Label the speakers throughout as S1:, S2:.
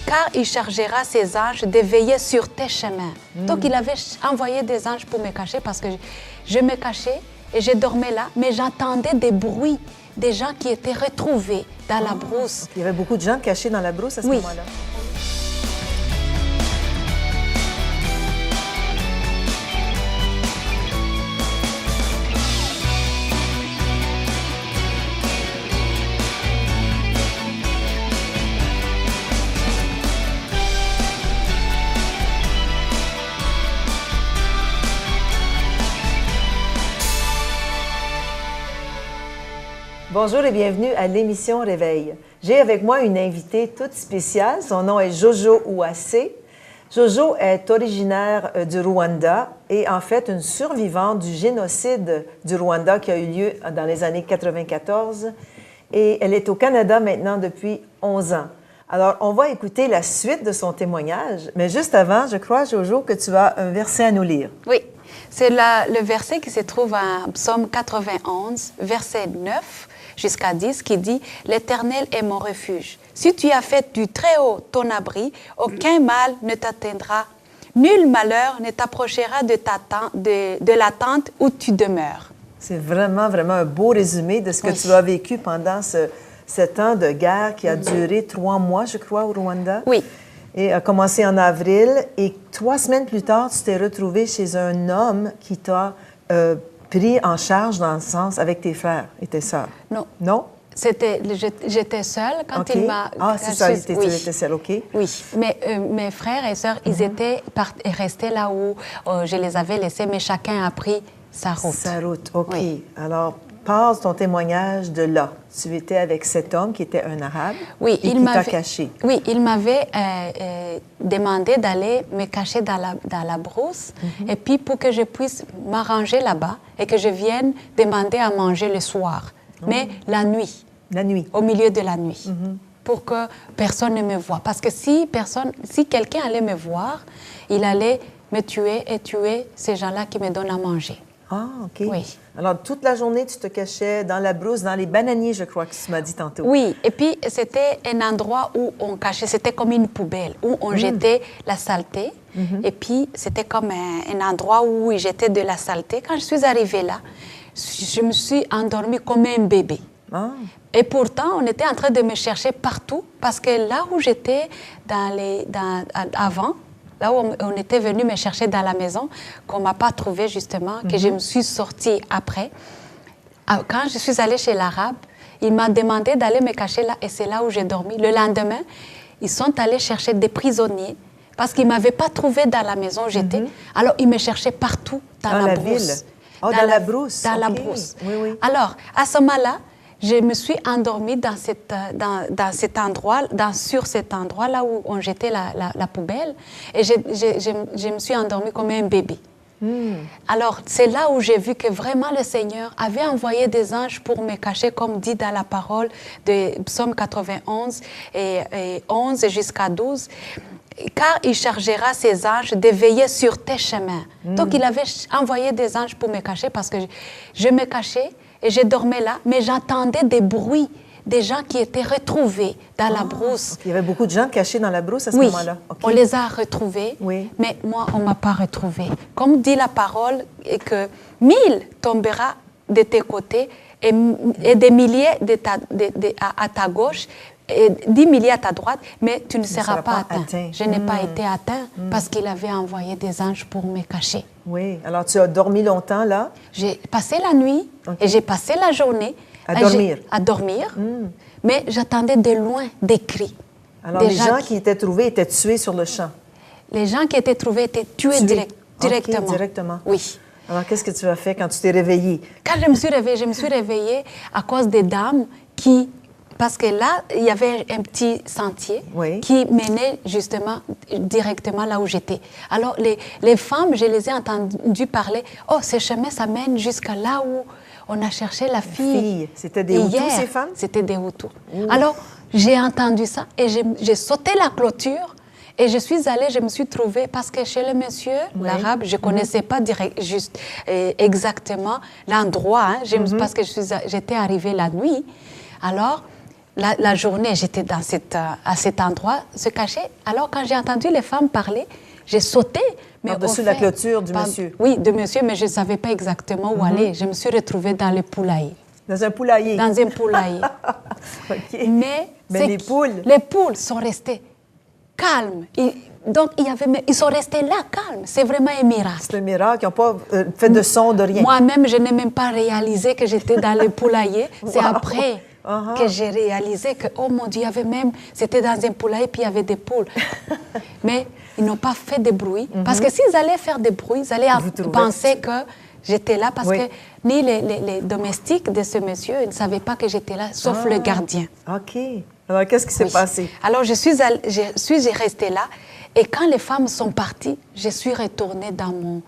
S1: car il chargera ses anges de veiller sur tes chemins. Donc, il avait envoyé des anges pour me cacher parce que je me cachais et je dormais là, mais j'entendais des bruits, des gens qui étaient retrouvés dans la brousse.
S2: Il y avait beaucoup de gens cachés dans la brousse à ce moment-là. Bonjour et bienvenue à l'émission Réveil. J'ai avec moi une invitée toute spéciale. Son nom est Jojo Uwase. Jojo est originaire du Rwanda et en fait une survivante du génocide du Rwanda qui a eu lieu dans les années 94. Et elle est au Canada maintenant depuis 11 ans. Alors, on va écouter la suite de son témoignage. Mais juste avant, je crois, Jojo, que tu as un verset à nous lire.
S1: Oui, c'est le verset qui se trouve en Psaume 91, verset 9 jusqu'à 10, qui dit « L'Éternel est mon refuge. Si tu as fait du Très-Haut ton abri, aucun mal ne t'atteindra. Nul malheur ne t'approchera de la tente où tu demeures. »
S2: C'est vraiment, vraiment un beau résumé de ce que tu as vécu pendant ce temps de guerre qui a duré 3 mois, je crois, au Rwanda.
S1: Oui.
S2: Et a commencé en avril. Et 3 semaines plus tard, tu t'es retrouvé chez un homme qui t'a pris en charge dans le sens avec tes frères et tes sœurs.
S1: Non.
S2: Non?
S1: J'étais seule quand il m'a...
S2: Ah, c'est ça, tu étais seule, OK.
S1: Oui, mais mes frères et sœurs, ils étaient restés là où je les avais laissés, mais chacun a pris sa route.
S2: Sa route, OK.
S1: Oui.
S2: Alors, passe ton témoignage de là. Tu étais avec cet homme qui était un Arabe
S1: et
S2: qui t'a caché.
S1: Oui, il m'avait demandé d'aller me cacher dans la brousse et puis pour que je puisse m'arranger là-bas et que je vienne demander à manger le soir, mais la nuit.
S2: La nuit.
S1: Au milieu de la nuit, pour que personne ne me voie. Parce que si quelqu'un allait me voir, il allait me tuer et tuer ces gens-là qui me donnent à manger.
S2: Ah, OK.
S1: Oui.
S2: Alors, toute la journée, tu te cachais dans la brousse, dans les bananiers, je crois que tu m'as dit tantôt.
S1: Oui, et puis c'était un endroit où on cachait, c'était comme une poubelle, où on jetait la saleté. Et puis, c'était comme un endroit où ils jetaient de la saleté. Quand je suis arrivée là, je me suis endormie comme un bébé.
S2: Ah.
S1: Et pourtant, on était en train de me chercher partout, parce que là où j'étais avant, là où on était venu me chercher dans la maison, qu'on ne m'a pas trouvé justement, que je me suis sortie après. Quand je suis allée chez l'Arabe, il m'a demandé d'aller me cacher là et c'est là où j'ai dormi. Le lendemain, ils sont allés chercher des prisonniers parce qu'ils ne m'avaient pas trouvé dans la maison où j'étais. Alors, ils me cherchaient partout dans la brousse.
S2: Ville. Oh, dans la brousse.
S1: Dans la brousse. Oui, oui. Alors, à ce moment-là, je me suis endormie sur cet endroit là où on jetait la poubelle et je me suis endormie comme un bébé. Alors, c'est là où j'ai vu que vraiment le Seigneur avait envoyé des anges pour me cacher, comme dit dans la parole de Psaume 91 et 11 jusqu'à 12. Car il chargera ses anges de veiller sur tes chemins. Donc, il avait envoyé des anges pour me cacher parce que je me cachais et je dormais là, mais j'entendais des bruits, des gens qui étaient retrouvés dans la brousse.
S2: Okay. Il y avait beaucoup de gens cachés dans la brousse à ce moment-là.
S1: Oui, on les a retrouvés, mais moi, on ne m'a pas retrouvée. Comme dit la parole, que 1000 tombera de tes côtés et des milliers à ta gauche, et 10 milliers à ta droite, mais tu ne seras pas atteint. Je n'ai pas été atteint parce qu'il avait envoyé des anges pour me cacher.
S2: Oui. Alors, tu as dormi longtemps là?
S1: J'ai passé la nuit et j'ai passé la journée à dormir. Mais j'attendais de loin des cris.
S2: Alors, les gens qui étaient trouvés étaient tués sur le champ?
S1: Les gens qui étaient trouvés étaient tués directement.
S2: Okay, directement.
S1: Oui.
S2: Alors, qu'est-ce que tu as fait quand tu t'es réveillée?
S1: Quand je me suis réveillée à cause des dames qui... Parce que là, il y avait un petit sentier qui menait justement directement là où j'étais. Alors, les femmes, je les ai entendues parler. « Oh, ce chemin, ça mène jusqu'à là où on a cherché la fille. »
S2: C'était des Hutus, ces femmes?
S1: C'était des Hutus. Alors, j'ai entendu ça et j'ai sauté la clôture et je suis allée, je me suis trouvée, parce que chez le monsieur, l'Arabe, je ne connaissais pas exactement l'endroit, parce que j'étais arrivée la nuit. Alors, la journée, j'étais à cet endroit, se cacher. Alors, quand j'ai entendu les femmes parler, j'ai sauté.
S2: Par-dessus la clôture du monsieur.
S1: Oui, de monsieur, mais je ne savais pas exactement où aller. Je me suis retrouvée dans le poulailler.
S2: Dans un poulailler?
S1: Dans un poulailler.
S2: OK.
S1: Mais
S2: les poules?
S1: Les poules sont restées calmes. Donc, ils sont restés là, calmes. C'est vraiment un miracle.
S2: C'est un miracle. Ils n'ont pas fait de son, de rien.
S1: Moi-même, je n'ai même pas réalisé que j'étais dans le poulailler. C'est après que j'ai réalisé que, oh mon Dieu, c'était dans un poulailler, puis il y avait des poules. Mais ils n'ont pas fait de bruit. Parce que s'ils allaient faire des bruits, ils allaient penser que j'étais là. Parce que ni les domestiques de ce monsieur, ils ne savaient pas que j'étais là, sauf le gardien.
S2: OK. Alors, qu'est-ce qui s'est passé?
S1: Alors, je suis restée là. Et quand les femmes sont parties, je suis retournée dans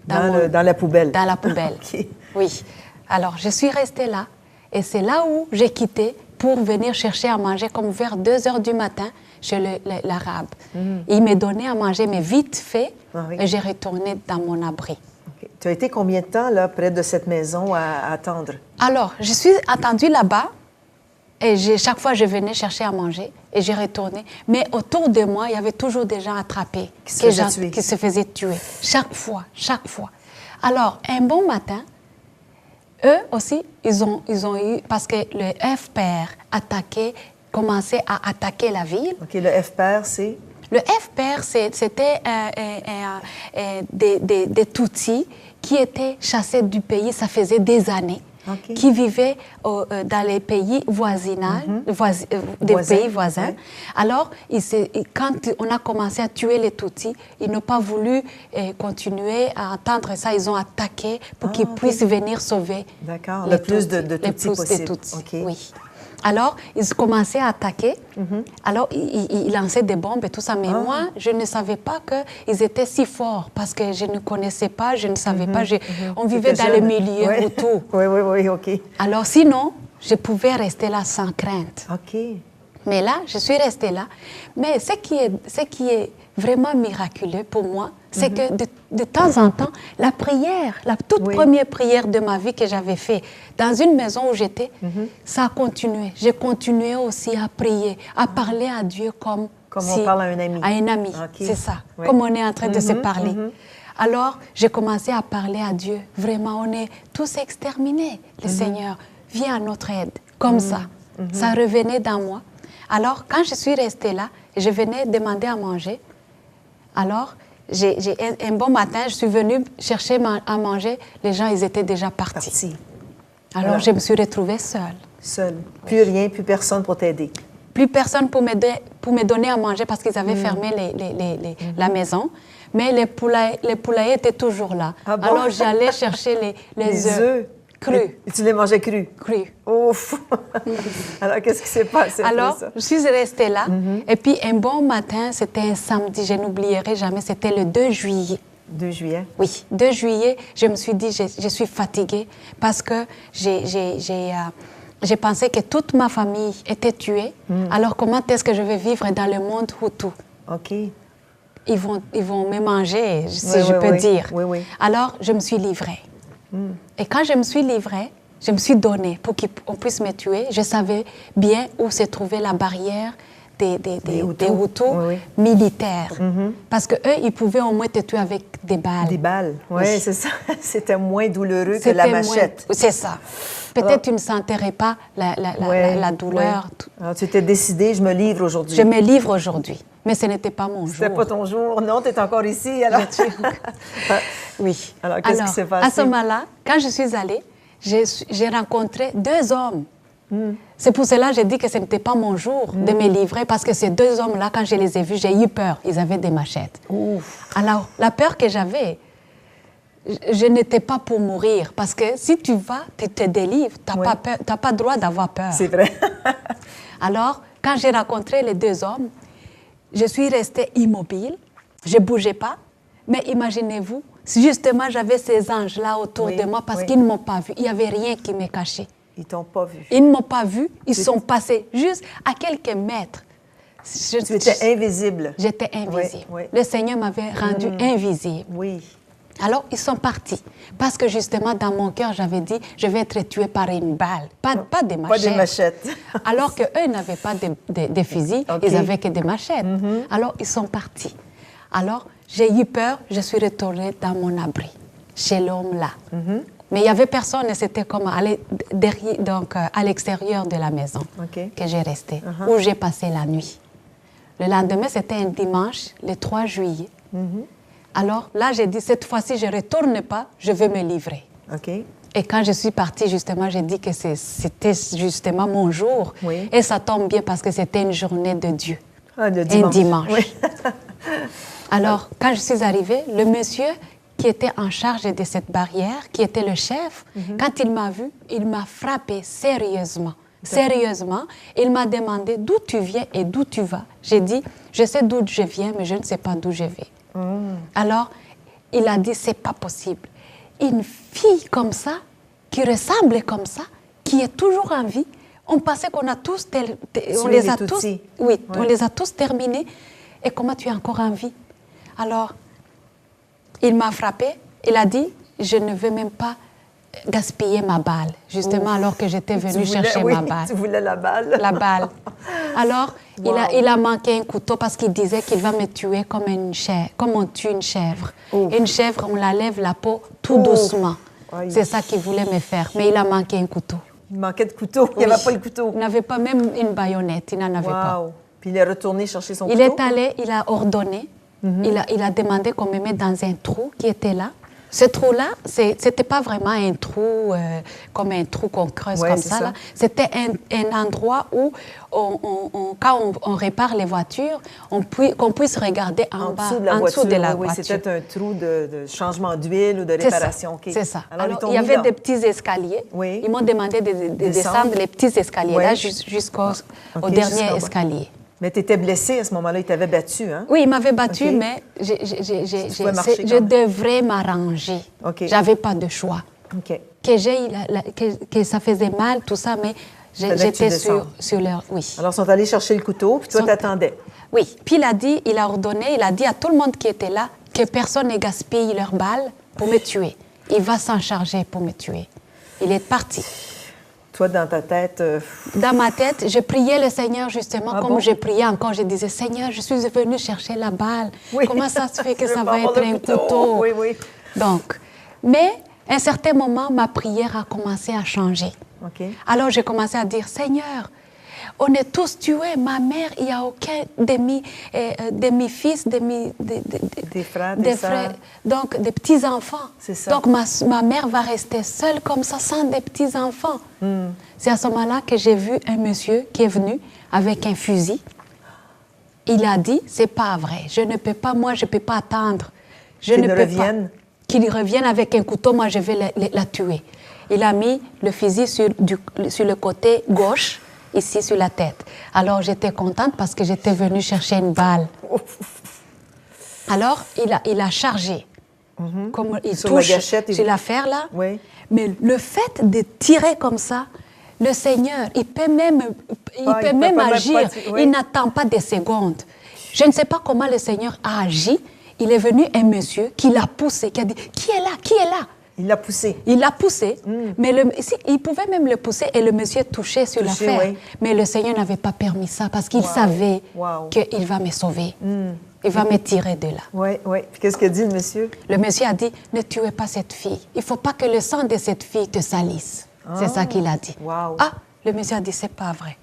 S2: la poubelle.
S1: Dans la poubelle.
S2: OK.
S1: Oui. Alors, je suis restée là. Et c'est là où j'ai quitté pour venir chercher à manger, comme vers 2 heures du matin, chez l'arabe. Il m'a donné à manger, mais vite fait, et j'ai retourné dans mon abri.
S2: Okay. Tu as été combien de temps, là, près de cette maison à attendre?
S1: Alors, je suis attendue là-bas. Et chaque fois, je venais chercher à manger et j'ai retourné. Mais autour de moi, il y avait toujours des gens attrapés
S2: qui se
S1: faisaient tuer. Chaque fois. Alors, un bon matin, eux aussi, ils ont eu... Parce que le FPR commençait à attaquer la ville.
S2: OK, le FPR, c'est...
S1: Le FPR, c'était des Tutsis qui étaient chassés du pays, ça faisait des années.
S2: Okay.
S1: Qui vivaient dans les pays voisins. Pays voisins. Ouais. Alors, quand on a commencé à tuer les Tutsis, ils n'ont pas voulu continuer à entendre ça. Ils ont attaqué pour qu'ils puissent venir sauver.
S2: D'accord, le plus de Tutsis possible.
S1: Okay. Oui. Alors, ils commençaient à attaquer. Alors, ils lançaient des bombes et tout ça. Mais moi, je ne savais pas qu'ils étaient si forts parce que je ne connaissais pas, je ne savais pas. On vivait dans le milieu autour.
S2: Oui, OK.
S1: Alors, sinon, je pouvais rester là sans crainte.
S2: OK.
S1: Mais là, je suis restée là. Mais ce qui est vraiment miraculeux pour moi, c'est que de temps en temps, la toute première prière de ma vie que j'avais faite dans une maison où j'étais, ça a continué. J'ai continué aussi à prier, à parler à Dieu comme
S2: on parle à un ami.
S1: À un ami,
S2: okay.
S1: C'est ça. Comme on est en train de se parler. Alors, j'ai commencé à parler à Dieu. Vraiment, on est tous exterminés. Le Seigneur vient à notre aide, comme ça. Ça revenait dans moi. Alors, quand je suis restée là, je venais demander à manger. Alors, un bon matin, je suis venue chercher à manger. Les gens, ils étaient déjà partis. Alors, je me suis retrouvée seule.
S2: Seule. Plus rien, plus personne pour t'aider.
S1: Plus personne pour me donner à manger parce qu'ils avaient fermé la maison. Mais les poulaillers étaient toujours là.
S2: Ah bon?
S1: Alors, j'allais chercher les œufs. Crus.
S2: Et tu les mangeais crus?
S1: Crus.
S2: Ouf! Alors, qu'est-ce qui s'est passé?
S1: Alors, je suis restée là. Et puis, un bon matin, c'était un samedi, je n'oublierai jamais, c'était le 2 juillet.
S2: 2 juillet?
S1: Oui, 2 juillet, je me suis dit, je suis fatiguée parce que j'ai pensé que toute ma famille était tuée. Alors, comment est-ce que je vais vivre dans le monde Hutu?
S2: OK.
S1: Ils vont me manger, si je peux dire.
S2: Oui.
S1: Alors, je me suis livrée. Et quand je me suis livrée, je me suis donnée pour qu'on puisse me tuer. Je savais bien où se trouvait la barrière des Hutus militaires. Parce qu'eux, ils pouvaient au moins te tuer avec des balles.
S2: Des balles, oui, c'est ça. C'était moins douloureux que la machette.
S1: C'est ça. Peut-être tu ne sentirais pas la douleur.
S2: Alors, tu t'es décidée, je me livre aujourd'hui.
S1: Je me livre aujourd'hui. Mais ce n'était pas mon jour.
S2: C'était pas ton jour. Non, tu es encore ici, alors.
S1: Oui.
S2: Alors, qu'est-ce qui s'est passé?
S1: À ce moment-là, quand je suis allée, j'ai rencontré 2 hommes. C'est pour cela que j'ai dit que ce n'était pas mon jour de me livrer, parce que ces 2 hommes-là, quand je les ai vus, j'ai eu peur. Ils avaient des machettes.
S2: Ouf.
S1: Alors, la peur que j'avais, je n'étais pas pour mourir, parce que si tu vas, tu te délivres, tu n'as pas le droit d'avoir peur.
S2: C'est vrai.
S1: Alors, quand j'ai rencontré les 2 hommes, je suis restée immobile, je ne bougeais pas, mais imaginez-vous, justement, j'avais ces anges-là autour de moi parce qu'ils ne m'ont pas vu. Il n'y avait rien qui me cachait.
S2: Ils ne t'ont pas vu.
S1: Ils ne m'ont pas vu, ils sont passés juste à quelques mètres.
S2: Tu étais invisible.
S1: J'étais invisible.
S2: Oui.
S1: Le Seigneur m'avait rendue invisible.
S2: Oui.
S1: Alors, ils sont partis. Parce que justement, dans mon cœur, j'avais dit, je vais être tuée par une balle, pas des machettes.
S2: Pas des machettes.
S1: Alors qu'eux n'avaient pas de fusils, ils n'avaient que des machettes. Alors, ils sont partis. Alors, j'ai eu peur, je suis retournée dans mon abri, chez l'homme là. Mais il n'y avait personne et c'était comme à l'extérieur de la maison que j'ai resté, où j'ai passé la nuit. Le lendemain, c'était un dimanche, le 3 juillet. Alors là, j'ai dit, cette fois-ci, je ne retourne pas, je vais me livrer. Et quand je suis partie, justement, j'ai dit que c'était justement mon jour.
S2: Oui.
S1: Et ça tombe bien parce que c'était une journée de Dieu.
S2: Le dimanche.
S1: Un dimanche.
S2: Oui.
S1: Alors, quand je suis arrivée, le monsieur qui était en charge de cette barrière, qui était le chef, quand il m'a vue, il m'a frappée sérieusement. Sérieusement, il m'a demandé d'où tu viens et d'où tu vas. J'ai dit, je sais d'où je viens, mais je ne sais pas d'où je vais. Alors, il a dit, c'est pas possible. Une fille comme ça, qui ressemble comme ça, qui est toujours en vie, on pensait qu'on a tous, on les a tous, on les a tous terminés. Et comment tu es encore en vie? Alors, il m'a frappé. Il a dit, je ne veux même pas gaspiller ma balle, justement, alors que j'étais venue chercher ma balle.
S2: Tu voulais la balle?
S1: La balle. Alors, il a manqué un couteau parce qu'il disait qu'il va me tuer comme une chèvre, comme on tue une chèvre. Une chèvre, on la lève la peau tout doucement. C'est ça qu'il voulait me faire, mais il a manqué un couteau.
S2: Il manquait de couteau, il n'y avait pas le couteau.
S1: Il n'avait pas même une baïonnette, il n'en avait pas.
S2: Puis il est retourné chercher son couteau?
S1: Il est allé, il a ordonné, il a demandé qu'on me mette dans un trou qui était là. Ce trou-là, ce n'était pas vraiment un trou comme un trou qu'on creuse comme ça. C'était un endroit où, quand on répare les voitures, qu'on puisse regarder en bas, en dessous de la voiture.
S2: C'était un trou de changement d'huile ou de réparation.
S1: C'est ça. Alors, il y avait des petits escaliers. Ils m'ont demandé de descendre les petits escaliers, là, jusqu'au dernier escalier.
S2: Mais tu étais blessée à ce moment-là, il t'avait battue, hein?
S1: Oui, il m'avait battue, mais je devrais m'arranger. Je n'avais pas de choix. Que ça faisait mal, tout ça, mais j'étais sur leur... Oui.
S2: Alors, ils sont allés chercher le couteau, puis toi, t'attendais.
S1: Oui. Puis il a ordonné, il a dit à tout le monde qui était là que personne ne gaspille leurs balles pour me tuer. Il va s'en charger pour me tuer. Il est parti.
S2: Toi, dans ta tête...
S1: Dans ma tête, je priais le Seigneur, justement, je priais encore. Je disais, Seigneur, je suis venue chercher la balle. Comment ça se fait que ça va être un couteau? Donc, mais à un certain moment, ma prière a commencé à changer. Alors, j'ai commencé à dire, Seigneur, on est tous tués. Ma mère, il n'y a aucun demi-fils,
S2: des frères, des
S1: frères, donc des petits-enfants. Donc, ma mère va rester seule comme ça, sans des petits-enfants. C'est à ce moment-là que j'ai vu un monsieur qui est venu avec un fusil. Il a dit, c'est pas vrai, je ne peux pas, moi, je ne peux pas attendre. Qu'il revienne avec un couteau, moi, je vais la tuer. Il a mis le fusil sur le côté gauche, ici sur la tête. Alors, j'étais contente parce que j'étais venue chercher une balle. Alors, il a chargé. Comme il
S2: sur
S1: touche
S2: la gâchette,
S1: sur l'affaire, là. Mais le fait de tirer comme ça, le Seigneur, il peut même agir. Il n'attend pas des secondes. Je ne sais pas comment le Seigneur a agi. Il est venu un monsieur qui l'a poussé, qui a dit, qui est là? Qui est là?
S2: Il l'a poussé.
S1: Il l'a poussé, mais il pouvait même le pousser et le monsieur touchait sur l'affaire. Mais le Seigneur n'avait pas permis ça parce qu'il savait qu'il va me sauver. Il va me tirer de là.
S2: Oui. Puis qu'est-ce qu'a dit le monsieur?
S1: Le monsieur a dit, ne tuez pas cette fille. Il ne faut pas que le sang de cette fille te salisse. C'est ça qu'il a dit. Ah, le monsieur a dit, c'est pas vrai.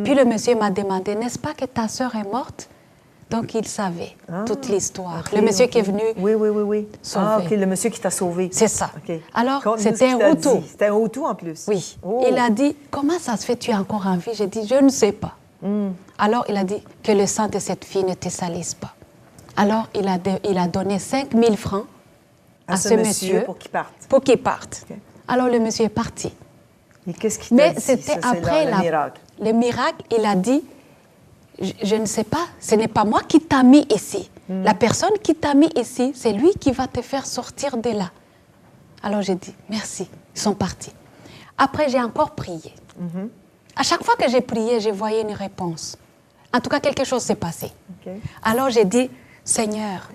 S1: Puis le monsieur m'a demandé, n'est-ce pas que ta sœur est morte? Donc, il savait toute l'histoire. Le monsieur qui est venu sauver.
S2: Ah, OK, le monsieur qui t'a sauvé.
S1: C'est ça. Alors, c'était un Hutu.
S2: C'était un Hutu en plus.
S1: Oui. Il a dit, comment ça se fait, tu es encore en vie? J'ai dit, je ne sais pas. Alors, il a dit que le sang de cette fille ne te salisse pas. Alors, il a donné 5 000 francs à ce monsieur pour qu'il parte. Alors, le monsieur est parti.
S2: Et qu'est-ce qu'il t'a dit?
S1: Mais c'était après le miracle. Il a dit, je ne sais pas, ce n'est pas moi qui t'a mis ici. La personne qui t'a mis ici, c'est lui qui va te faire sortir de là. Alors j'ai dit, merci. Ils sont partis. Après, j'ai encore prié. À chaque fois que j'ai prié, je voyais une réponse. En tout cas, quelque chose s'est passé. Alors j'ai dit, Seigneur,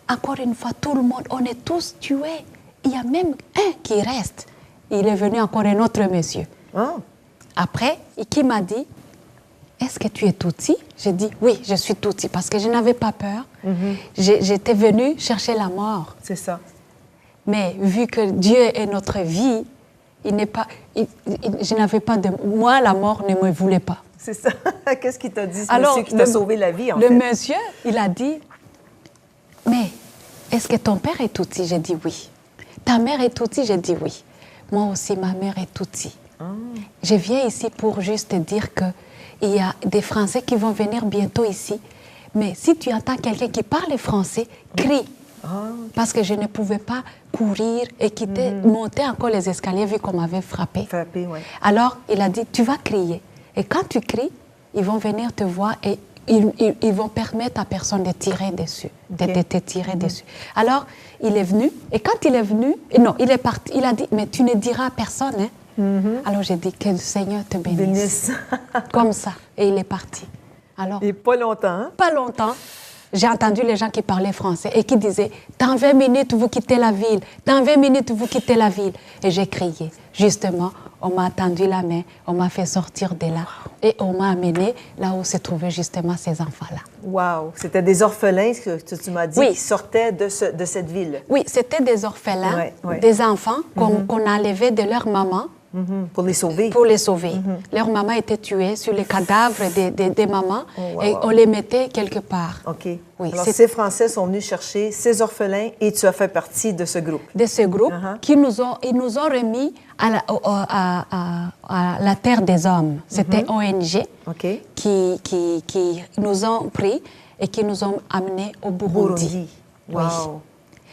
S1: encore une fois, tout le monde, on est tous tués. Il y a même un qui reste. Il est venu encore un autre monsieur.
S2: Oh.
S1: Après, qui m'a dit, est-ce que tu es Tutsi? J'ai dit, oui, je suis Tutsi, parce que je n'avais pas peur. J'étais venue chercher la mort.
S2: C'est ça.
S1: Mais vu que Dieu est notre vie, je n'avais pas de... Moi, la mort ne me voulait pas.
S2: C'est ça. Qu'est-ce qu'il t'a dit, ce monsieur qui t'a sauvé la vie, en
S1: fait?
S2: Le
S1: monsieur, il a dit, mais est-ce que ton père est Tutsi? J'ai dit oui. Ta mère est Tutsi? J'ai dit oui. Moi aussi, ma mère est Tutsi. Je viens ici pour juste te dire qu'il y a des Français qui vont venir bientôt ici. Mais si tu entends quelqu'un qui parle français, crie. Parce que je ne pouvais pas courir et quitter, monter encore les escaliers vu qu'on m'avait frappé.
S2: Oui.
S1: Alors, il a dit, tu vas crier. Et quand tu cries, ils vont venir te voir et ils vont permettre à personne de tirer dessus, de te tirer dessus. Alors, il est venu, et quand il est venu, non, il est parti, il a dit, mais tu ne diras à personne, hein? Alors, j'ai dit, que le Seigneur te bénisse. Comme ça. Et il est parti. Alors,
S2: et pas longtemps, hein?
S1: Pas longtemps. J'ai entendu les gens qui parlaient français et qui disaient « Dans 20 minutes, vous quittez la ville. Dans 20 minutes, vous quittez la ville. » Et j'ai crié. Justement, on m'a tendu la main, on m'a fait sortir de là et on m'a amené là où se trouvaient justement ces enfants-là.
S2: Wow! C'était des orphelins, que tu m'as dit, qui sortaient de cette ville.
S1: Oui, c'était des orphelins, des enfants qu'on a enlevés de leur maman.
S2: Pour les sauver.
S1: Pour les sauver. Leur maman était tuée sur les cadavres des mamans et on les mettait quelque part.
S2: OK. Oui, alors, ces Français sont venus chercher ces orphelins et tu as fait partie de ce groupe.
S1: De ce groupe ils nous ont remis à la terre des hommes. C'était ONG qui nous ont pris et qui nous ont amenés au Burundi.
S2: Wow. Oui.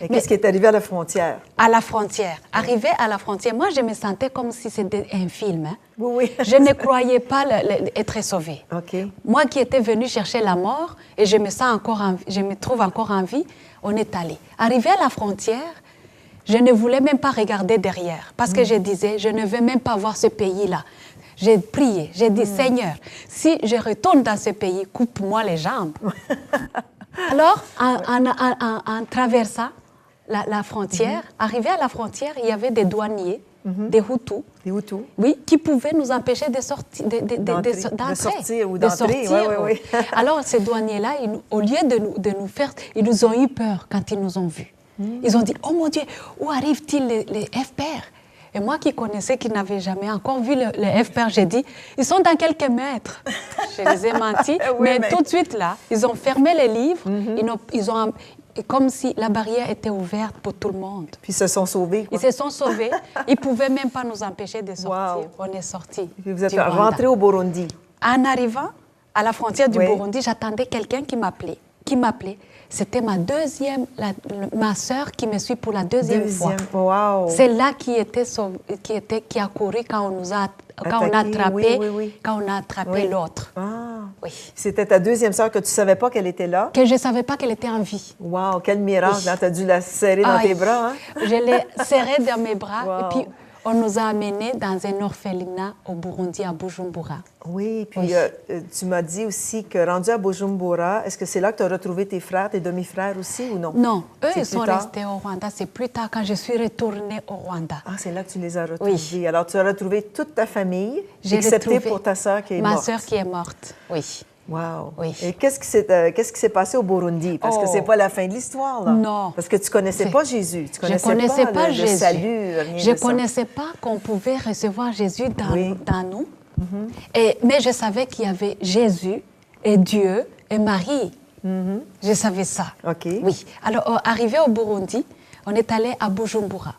S2: Et qu'est-ce qui est arrivé à la frontière?
S1: À la frontière. Arrivé à la frontière, moi, je me sentais comme si c'était un film. Hein?
S2: Oui.
S1: Je ne croyais pas être sauvée.
S2: OK.
S1: Moi qui étais venue chercher la mort, et je me trouve encore en vie, on est allé. Arrivé à la frontière, je ne voulais même pas regarder derrière, parce que je disais, je ne veux même pas voir ce pays-là. J'ai prié, j'ai dit, Seigneur, si je retourne dans ce pays, coupe-moi les jambes. Alors, en traversant la frontière, arrivé à la frontière, il y avait des douaniers, des Hutus.
S2: Des Hutus?
S1: Oui, qui pouvaient nous empêcher de sortir,
S2: d'entrer. De sortir ou d'entrer, oui.
S1: Alors, ces douaniers-là, au lieu de nous faire, ils nous ont eu peur quand ils nous ont vus. Ils ont dit, oh mon Dieu, où arrivent-ils les FPR? Et moi qui connaissais, qui n'avais jamais encore vu les FPR, j'ai dit, ils sont dans quelques mètres. Je les ai menti, mais tout de suite là, ils ont fermé les livres, ils ont comme si la barrière était ouverte pour tout le monde.
S2: Puis ils se sont sauvés, quoi.
S1: Ils se sont sauvés. Ils ne pouvaient même pas nous empêcher de sortir. Wow. On est sortis.
S2: Puis vous êtes rentrés au Burundi.
S1: En arrivant à la frontière du Burundi, j'attendais quelqu'un qui m'appelait. C'était ma sœur qui me suit pour la deuxième fois.
S2: Wow.
S1: C'est là qui a couru quand on a attrapé l'autre.
S2: Ah. Oui. C'était ta deuxième sœur que tu ne savais pas qu'elle était là?
S1: Que je ne savais pas qu'elle était en vie.
S2: Wow, quel miracle! Oui. Tu as dû la serrer dans tes bras. Hein?
S1: Je l'ai serrée dans mes bras. Wow. Et puis, on nous a amenés dans un orphelinat au Burundi, à Bujumbura.
S2: Oui, puis tu m'as dit aussi que rendu à Bujumbura, est-ce que c'est là que tu as retrouvé tes frères, tes demi-frères aussi ou non?
S1: Non, eux, ils sont restés au Rwanda. C'est plus tard quand je suis retournée au Rwanda.
S2: Ah, c'est là que tu les as retrouvés.
S1: Oui.
S2: Alors, tu as retrouvé toute ta famille, excepté pour ta sœur qui est morte.
S1: Ma sœur qui est morte, oui.
S2: Wow!
S1: Oui.
S2: Et qu'est-ce qui s'est passé au Burundi? Parce que c'est pas la fin de l'histoire, là.
S1: Non.
S2: Parce que tu connaissais pas Jésus. Tu connaissais pas Jésus. Le salut, rien
S1: Je connaissais pas qu'on pouvait recevoir Jésus dans nous. Mais je savais qu'il y avait Jésus et Dieu et Marie. Je savais ça.
S2: OK.
S1: Oui. Alors, arrivé au Burundi, on est allé à Bujumbura.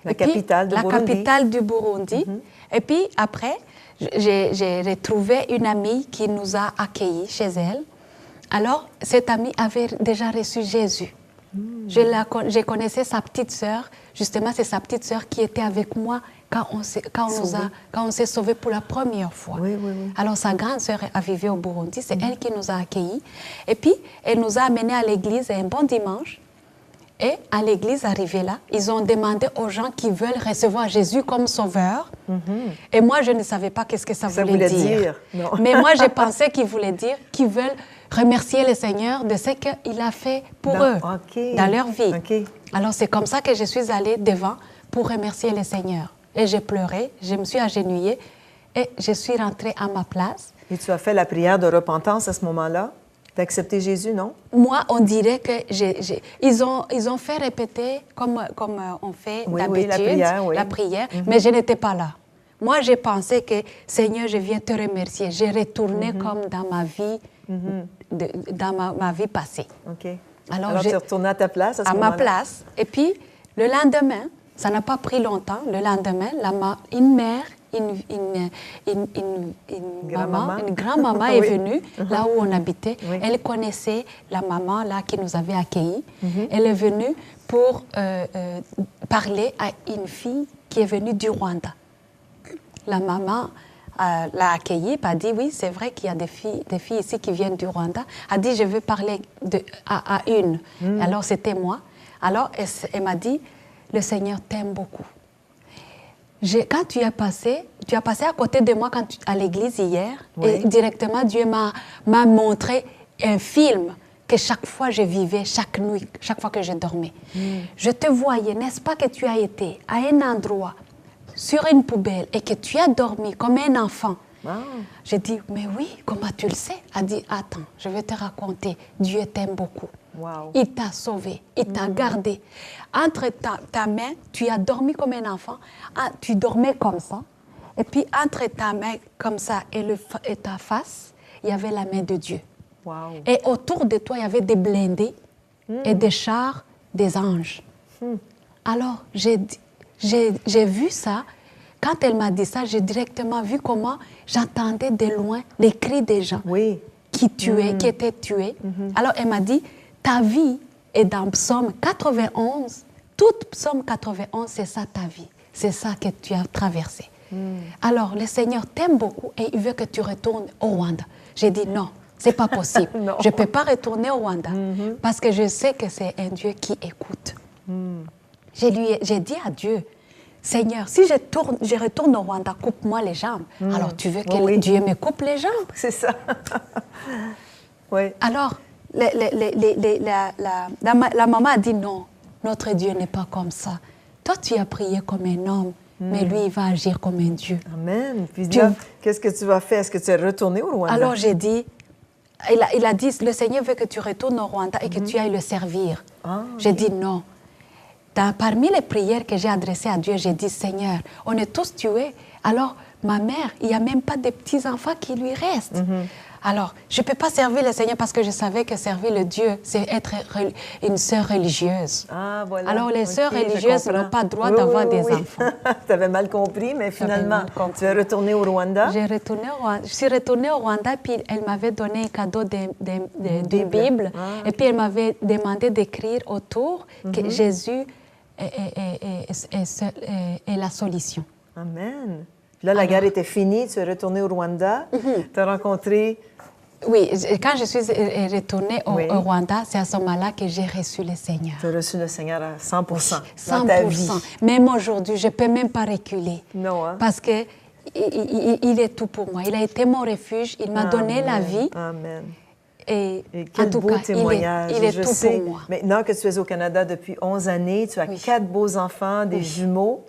S2: La capitale du Burundi.
S1: Et puis, après, j'ai retrouvé une amie qui nous a accueillis chez elle. Alors, cette amie avait déjà reçu Jésus. Je connaissais sa petite sœur. Justement, c'est sa petite sœur qui était avec moi quand on s'est sauvés pour la première fois.
S2: Oui.
S1: Alors, sa grande sœur a vécu au Burundi. C'est elle qui nous a accueillis. Et puis, elle nous a amenés à l'église un bon dimanche. Et à l'église arrivée là, ils ont demandé aux gens qui veulent recevoir Jésus comme sauveur. Et moi, je ne savais pas qu'est-ce que ça voulait dire.
S2: Non.
S1: Mais moi, je pensais qu'ils voulaient dire qu'ils veulent remercier le Seigneur de ce qu'il a fait pour eux, dans leur vie. Alors, c'est comme ça que je suis allée devant pour remercier le Seigneur. Et j'ai pleuré, je me suis agenouillée et je suis rentrée à ma place.
S2: Et tu as fait la prière de repentance à ce moment-là? D'accepter Jésus, non?
S1: Moi, on dirait que ils ont fait répéter comme on fait d'habitude, la prière, mais je n'étais pas là. Moi, j'ai pensé que, Seigneur, je viens te remercier. J'ai retourné comme dans ma vie, dans ma vie passée.
S2: Alors tu es retournée à ta place à ce moment-là?
S1: À ma place. Et puis, le lendemain, ça n'a pas pris longtemps, le lendemain, une mère, une grand-maman est venue là où on habitait. Elle connaissait la maman là qui nous avait accueillis. Elle est venue pour parler à une fille qui est venue du Rwanda. La maman l'a accueillie, a dit oui, c'est vrai qu'il y a des filles ici qui viennent du Rwanda. A dit je veux parler à une. Alors c'était moi. Alors elle m'a dit le Seigneur t'aime beaucoup. Quand tu as passé à côté de moi à l'église hier, et directement Dieu m'a montré un film que chaque fois je vivais, chaque nuit, chaque fois que je dormais. Je te voyais, n'est-ce pas que tu as été à un endroit, sur une poubelle, et que tu as dormi comme un enfant. J'ai dit, mais oui, comment tu le sais? Elle a dit, attends, je vais te raconter, Dieu t'aime beaucoup. Il t'a sauvé, il t'a gardé. Entre ta main, tu as dormi comme un enfant, tu dormais comme ça, et puis entre ta main comme ça et ta face, il y avait la main de Dieu. Et autour de toi, il y avait des blindés et des chars, des anges. Alors, j'ai vu ça. Quand elle m'a dit ça, j'ai directement vu comment j'entendais de loin les cris des gens qui étaient tués. Alors, elle m'a dit, ta vie est dans Psaume 91. Toute Psaume 91, c'est ça ta vie. C'est ça que tu as traversé. Alors, le Seigneur t'aime beaucoup et il veut que tu retournes au Rwanda. J'ai dit non, c'est pas possible. Je ne peux pas retourner au Rwanda parce que je sais que c'est un Dieu qui écoute. J'ai dit à Dieu, Seigneur, si je retourne au Rwanda, coupe-moi les jambes. Alors, tu veux que Dieu me coupe les jambes?
S2: C'est ça.
S1: Alors, la maman a dit non, notre Dieu n'est pas comme ça. Toi, tu as prié comme un homme, mais lui, il va agir comme un Dieu.
S2: Amen. Puis là, qu'est-ce que tu vas faire? Est-ce que tu es retourné au Rwanda?
S1: Alors, j'ai dit, il a dit, le Seigneur veut que tu retournes au Rwanda et que tu ailles le servir. J'ai dit non. Parmi les prières que j'ai adressées à Dieu, j'ai dit, Seigneur, on est tous tués. Alors, ma mère, il n'y a même pas de petits-enfants qui lui restent. Alors, je ne peux pas servir le Seigneur parce que je savais que servir le Dieu, c'est être une sœur religieuse. Alors, les sœurs religieuses n'ont pas le droit d'avoir des enfants.
S2: Tu avais mal compris, mais finalement, tu es retournée au Rwanda?
S1: Je suis retournée au Rwanda, puis elle m'avait donné un cadeau de Bible. Et puis, elle m'avait demandé d'écrire autour que Jésus est la solution.
S2: Amen. Là, la guerre était finie, tu es retournée au Rwanda, tu as rencontré...
S1: Oui, quand je suis retournée au Rwanda, c'est à ce moment-là que j'ai reçu le Seigneur.
S2: Tu as reçu le Seigneur à 100%
S1: dans ta vie. Même aujourd'hui, je ne peux même pas reculer.
S2: Non, hein?
S1: Parce qu'il est tout pour moi. Il a été mon refuge, il m'a donné la vie.
S2: Amen.
S1: Et
S2: quel beau témoignage.
S1: Il est
S2: je
S1: tout
S2: sais,
S1: pour moi.
S2: Maintenant que tu es au Canada depuis 11 années, tu as 4 beaux enfants, des jumeaux,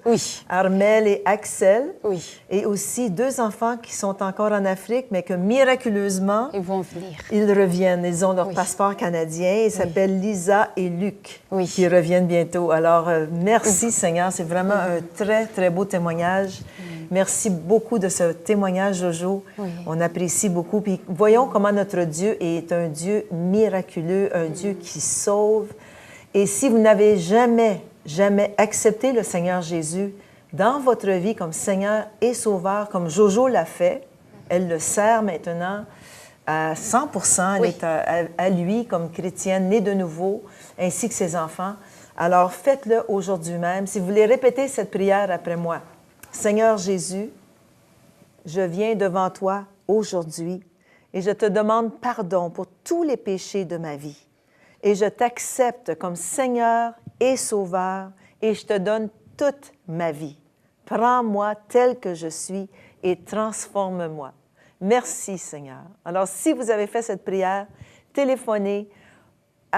S2: Armel et Axel, et aussi 2 enfants qui sont encore en Afrique, mais que miraculeusement,
S1: ils vont venir.
S2: Ils reviennent. Ils ont leur passeport canadien. Ils s'appellent Lisa et Luc, qui reviennent bientôt. Alors, merci Seigneur. C'est vraiment un très, très beau témoignage. Merci beaucoup de ce témoignage, Jojo. On apprécie beaucoup. Puis voyons comment notre Dieu est un Dieu miraculeux, un Dieu qui sauve. Et si vous n'avez jamais accepté le Seigneur Jésus dans votre vie comme Seigneur et Sauveur, comme Jojo l'a fait, elle le sert maintenant à 100%. Elle est à lui comme chrétienne, née de nouveau, ainsi que ses enfants. Alors faites-le aujourd'hui même. Si vous voulez répéter cette prière après moi. Seigneur Jésus, je viens devant toi aujourd'hui et je te demande pardon pour tous les péchés de ma vie. et je t'accepte comme Seigneur et Sauveur et je te donne toute ma vie. Prends-moi tel que je suis et transforme-moi. Merci, Seigneur. Alors, si vous avez fait cette prière, téléphonez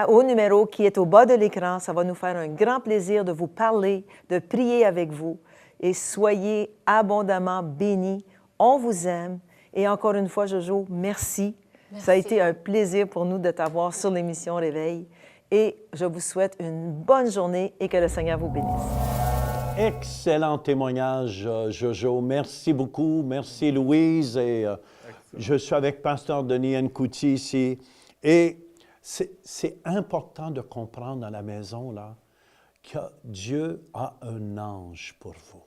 S2: au numéro qui est au bas de l'écran. Ça va nous faire un grand plaisir de vous parler, de prier avec vous. Et soyez abondamment bénis. On vous aime. Et encore une fois, Jojo, merci. Ça a été un plaisir pour nous de t'avoir sur l'émission Réveil. Et je vous souhaite une bonne journée et que le Seigneur vous bénisse.
S3: Excellent témoignage, Jojo. Merci beaucoup. Merci, Louise. Et, je suis avec Pasteur Denis Nkouti ici. Et c'est important de comprendre à la maison, là, que Dieu a un ange pour vous.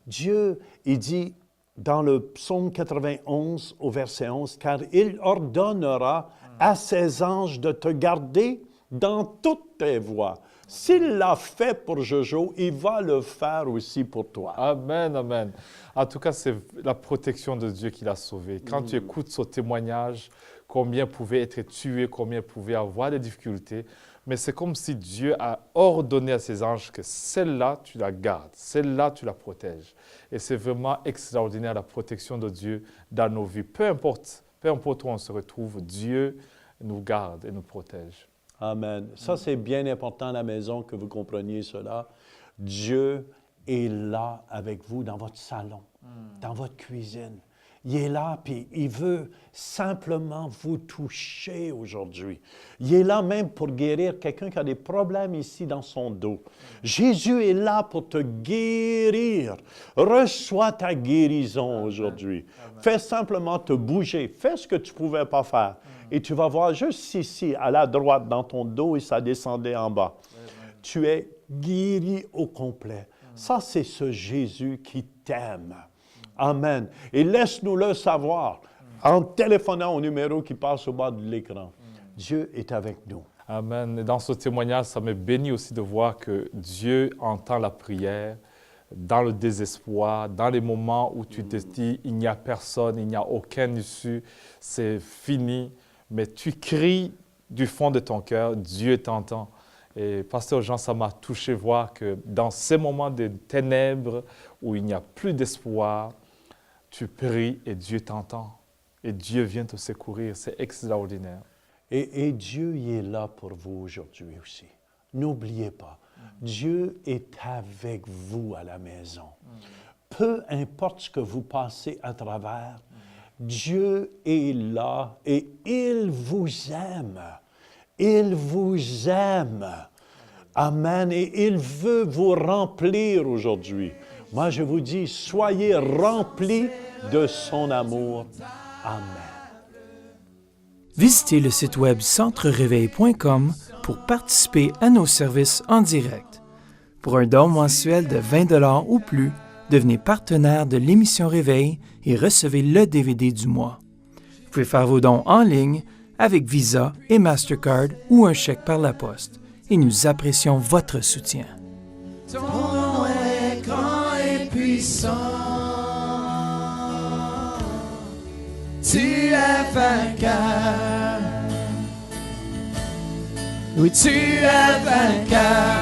S3: Dieu, il dit dans le psaume 91 au verset 11, « Car il ordonnera à ses anges de te garder dans toutes tes voies. » S'il l'a fait pour Jojo, il va le faire aussi pour toi.
S4: Amen, amen. En tout cas, c'est la protection de Dieu qui l'a sauvé. Quand tu écoutes ce témoignage, combien pouvait être tué, combien pouvait avoir des difficultés, mais c'est comme si Dieu a ordonné à ses anges que celle-là, tu la gardes, celle-là, tu la protèges. Et c'est vraiment extraordinaire la protection de Dieu dans nos vies. Peu importe où on se retrouve, Dieu nous garde et nous protège.
S3: Amen. Ça, c'est bien important à la maison que vous compreniez cela. Dieu est là avec vous dans votre salon, dans votre cuisine. Il est là, puis il veut simplement vous toucher aujourd'hui. Il est là même pour guérir quelqu'un qui a des problèmes ici dans son dos. Jésus est là pour te guérir. Reçois ta guérison aujourd'hui. Fais simplement te bouger. Fais ce que tu ne pouvais pas faire. Et tu vas voir juste ici, à la droite, dans ton dos, et ça descendait en bas. Tu es guéri au complet. Ça, c'est ce Jésus qui t'aime. Amen. Et laisse-nous le savoir en téléphonant au numéro qui passe au bas de l'écran. Dieu est avec nous.
S4: Amen. Et dans ce témoignage, ça me bénit aussi de voir que Dieu entend la prière dans le désespoir, dans les moments où tu te dis il n'y a personne, il n'y a aucune issue, c'est fini. Mais tu cries du fond de ton cœur, Dieu t'entend. Et Pasteur Jean, ça m'a touché voir que dans ces moments de ténèbres où il n'y a plus d'espoir, tu pries et Dieu t'entend. Et Dieu vient te secourir. C'est extraordinaire.
S3: Et Dieu il est là pour vous aujourd'hui aussi. N'oubliez pas, Dieu est avec vous à la maison. Peu importe ce que vous passez à travers, Dieu est là et il vous aime. Il vous aime. Amen. Et il veut vous remplir aujourd'hui. Moi, je vous dis, soyez remplis de son amour. Amen.
S5: Visitez le site web centrereveil.com pour participer à nos services en direct. Pour un don mensuel de 20 $ ou plus, devenez partenaire de l'émission Réveil et recevez le DVD du mois. Vous pouvez faire vos dons en ligne avec Visa et Mastercard ou un chèque par la poste. Et nous apprécions votre soutien.
S6: Ton nom est grand et puissant. Tu es vainqueur. Oui, tu es vainqueur.